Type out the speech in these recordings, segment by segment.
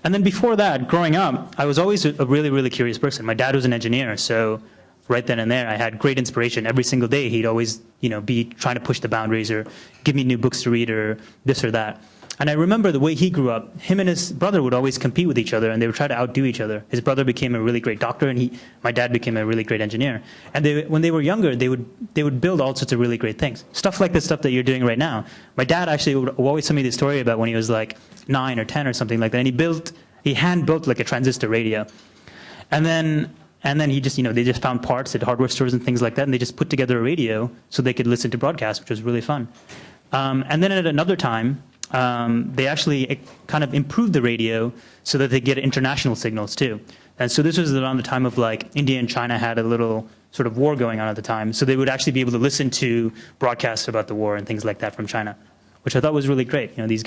And then before that, growing up, I was always a really, really curious person. My dad was an engineer, so right then and there, I had great inspiration. Every single day, he'd always, be trying to push the boundaries or give me new books to read or this or that. And I remember the way he grew up, him and his brother would always compete with each other, and they would try to outdo each other. His brother became a really great doctor, and my dad became a really great engineer. And when they were younger, they would build all sorts of really great things. Stuff like the stuff that you're doing right now. My dad actually would always tell me this story about when he was like 9 or 10 or something like that, and he hand-built like a transistor radio. And then he just, they just found parts at hardware stores and things like that, and they just put together a radio so they could listen to broadcasts, which was really fun. And then at another time, they actually kind of improved the radio so that they get international signals too. And so this was around the time of like India and China had a little sort of war going on at the time. So they would actually be able to listen to broadcasts about the war and things like that from China, which I thought was really great. These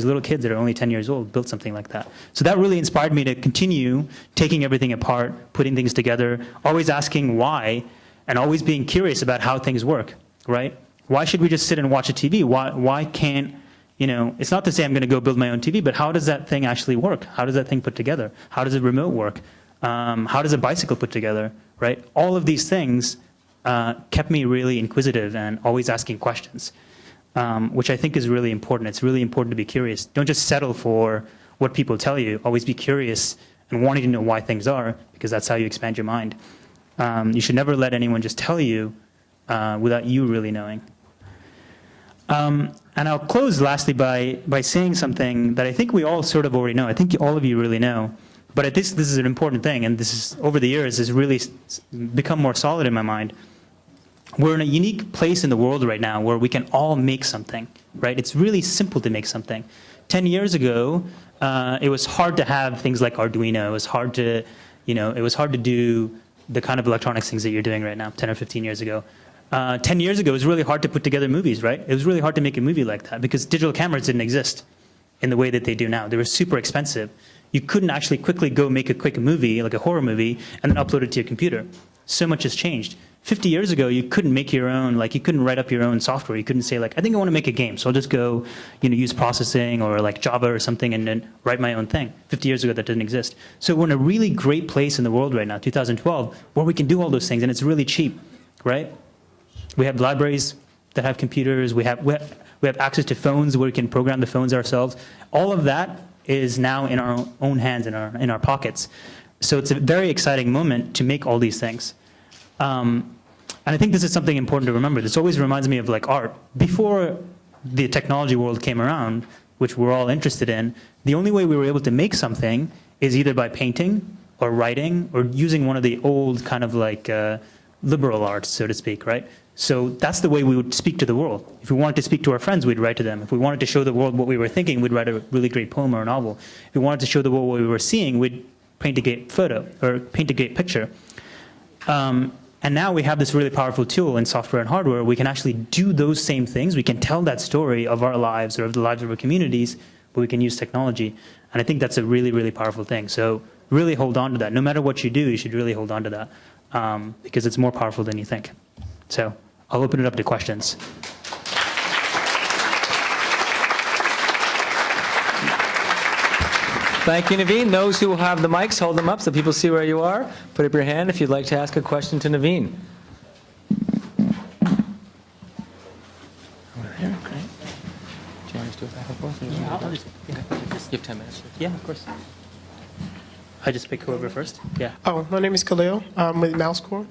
little kids that are only 10 years old built something like that. So that really inspired me to continue taking everything apart, putting things together, always asking why, and always being curious about how things work, right? Why should we just sit and watch a TV? Why can't, it's not to say I'm going to go build my own TV, but how does that thing actually work? How does that thing put together? How does a remote work? How does a bicycle put together, right? All of these things kept me really inquisitive and always asking questions, which I think is really important. It's really important to be curious. Don't just settle for what people tell you. Always be curious and wanting to know why things are, because that's how you expand your mind. You should never let anyone just tell you without you really knowing. And I'll close lastly by saying something that I think we all sort of already know. I think all of you really know. But this is an important thing, and this is, over the years, has really become more solid in my mind. We're in a unique place in the world right now where we can all make something, right? It's really simple to make something. 10 years ago, it was hard to have things like Arduino. It was hard to, do the kind of electronics things that you're doing right now, 10 or 15 years ago. 10 years ago, it was really hard to put together movies, right? It was really hard to make a movie like that because digital cameras didn't exist in the way that they do now. They were super expensive. You couldn't actually quickly go make a quick movie, like a horror movie, and then upload it to your computer. So much has changed. 50 years ago, you couldn't make your own, you couldn't write up your own software. You couldn't say, I think I want to make a game, so I'll just go, use processing or Java or something and then write my own thing. 50 years ago, that didn't exist. So we're in a really great place in the world right now, 2012, where we can do all those things, and it's really cheap, right? We have libraries that have computers. We have access to phones where we can program the phones ourselves. All of that is now in our own hands, in our pockets. So it's a very exciting moment to make all these things. And I think this is something important to remember. This always reminds me of art. Before the technology world came around, which we're all interested in, the only way we were able to make something is either by painting or writing or using one of the old kind of liberal arts, so to speak, right? So that's the way we would speak to the world. If we wanted to speak to our friends, we'd write to them. If we wanted to show the world what we were thinking, we'd write a really great poem or a novel. If we wanted to show the world what we were seeing, we'd paint a great photo or paint a great picture. And now we have this really powerful tool in software and hardware. We can actually do those same things. We can tell that story of our lives or of the lives of our communities, but we can use technology. And I think that's a really, really powerful thing. So really hold on to that. No matter what you do, you should really hold on to that because it's more powerful than you think. So I'll open it up to questions. Thank you, Naveen. Those who have the mics, hold them up so people see where you are. Put up your hand if you'd like to ask a question to Naveen. Over here, great. Do you want to do it back and forth? Yeah, I'll just, you have 10 minutes. Yeah, of course. I just pick whoever first? Yeah. Oh, my name is Khalil. I'm with Mouse Core.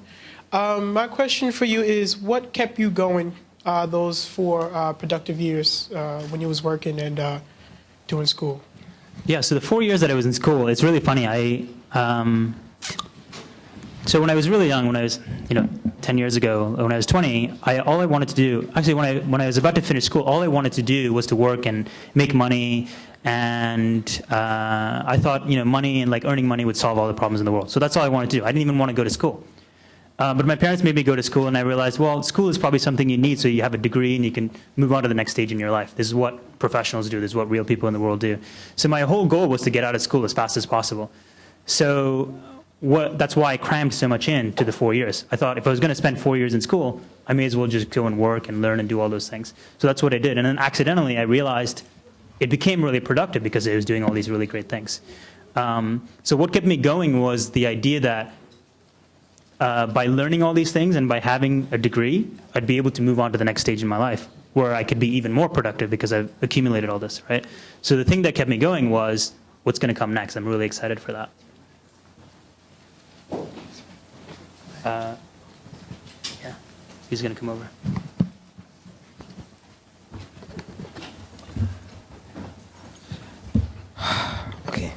My question for you is, what kept you going those 4 productive years when you was working and doing school? Yeah, so the 4 years that I was in school, it's really funny. So when I was really young, when I was 10 years ago, when I was 20, all I wanted to do, actually when I was about to finish school, all I wanted to do was to work and make money. And I thought money and earning money would solve all the problems in the world. So that's all I wanted to do. I didn't even want to go to school. But my parents made me go to school, and I realized, well, school is probably something you need so you have a degree and you can move on to the next stage in your life. This is what professionals do. This is what real people in the world do. So my whole goal was to get out of school as fast as possible. So that's why I crammed so much into the 4 years. I thought if I was going to spend 4 years in school, I may as well just go and work and learn and do all those things. So that's what I did. And then accidentally, I realized it became really productive because it was doing all these really great things. So what kept me going was the idea that by learning all these things and by having a degree, I'd be able to move on to the next stage in my life where I could be even more productive because I've accumulated all this, right? So the thing that kept me going was what's going to come next. I'm really excited for that. Yeah, he's going to come over. Okay.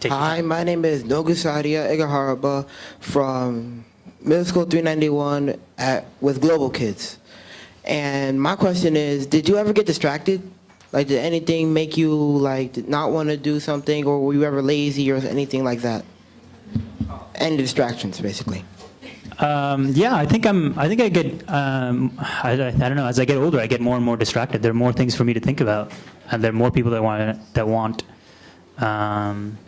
Hi, my name is Nogusaria Igaharaba from Middle School 391 with Global Kids. And my question is, did you ever get distracted? Like, did anything make you like not want to do something, or were you ever lazy or anything like that? Any distractions, basically. Yeah, I think I get. I don't know. As I get older, I get more and more distracted. There are more things for me to think about, and there are more people that want,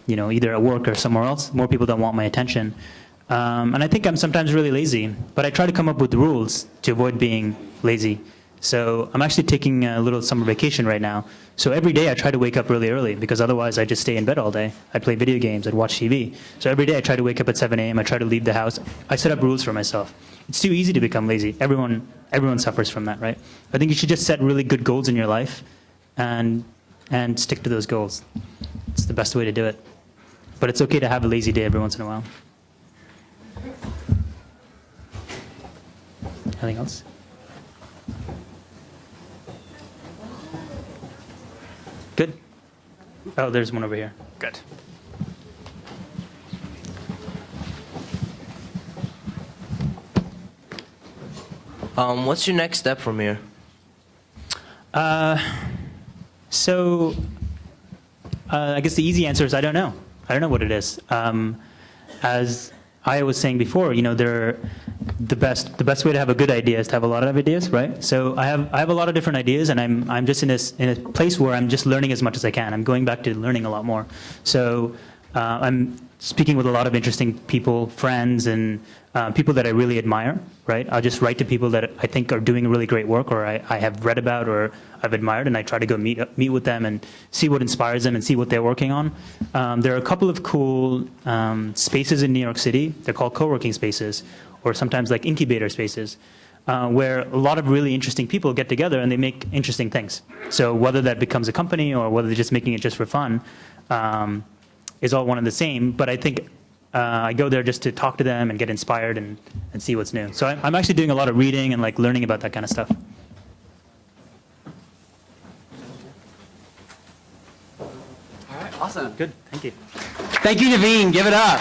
either at work or somewhere else. More people that want my attention, and I think I'm sometimes really lazy. But I try to come up with rules to avoid being lazy. So I'm actually taking a little summer vacation right now. So every day I try to wake up really early because otherwise I just stay in bed all day. I'd play video games, I'd watch TV. So every day I try to wake up at 7 a.m. I try to leave the house. I set up rules for myself. It's too easy to become lazy. Everyone suffers from that, right? I think you should just set really good goals in your life and stick to those goals. It's the best way to do it. But it's okay to have a lazy day every once in a while. Anything else? Good. Oh, there's one over here. Good. What's your next step from here? So I guess the easy answer is I don't know. I don't know what it is. As I was saying before, the best way to have a good idea is to have a lot of ideas, right? So I have a lot of different ideas, and I'm just in a place where I'm just learning as much as I can. I'm going back to learning a lot more. So I'm speaking with a lot of interesting people, friends, and people that I really admire, right? I'll just write to people that I think are doing really great work, or I have read about, or I've admired, and I try to go meet with them and see what inspires them and see what they're working on. There are a couple of cool spaces in New York City. They're called co-working spaces, or sometimes like incubator spaces, where a lot of really interesting people get together and they make interesting things. So whether that becomes a company or whether they're just making it just for fun, is all one and the same. But I think I go there just to talk to them and get inspired and see what's new. So I'm actually doing a lot of reading and like learning about that kind of stuff. All right, awesome. Good, thank you. Thank you, Naveen. Give it up.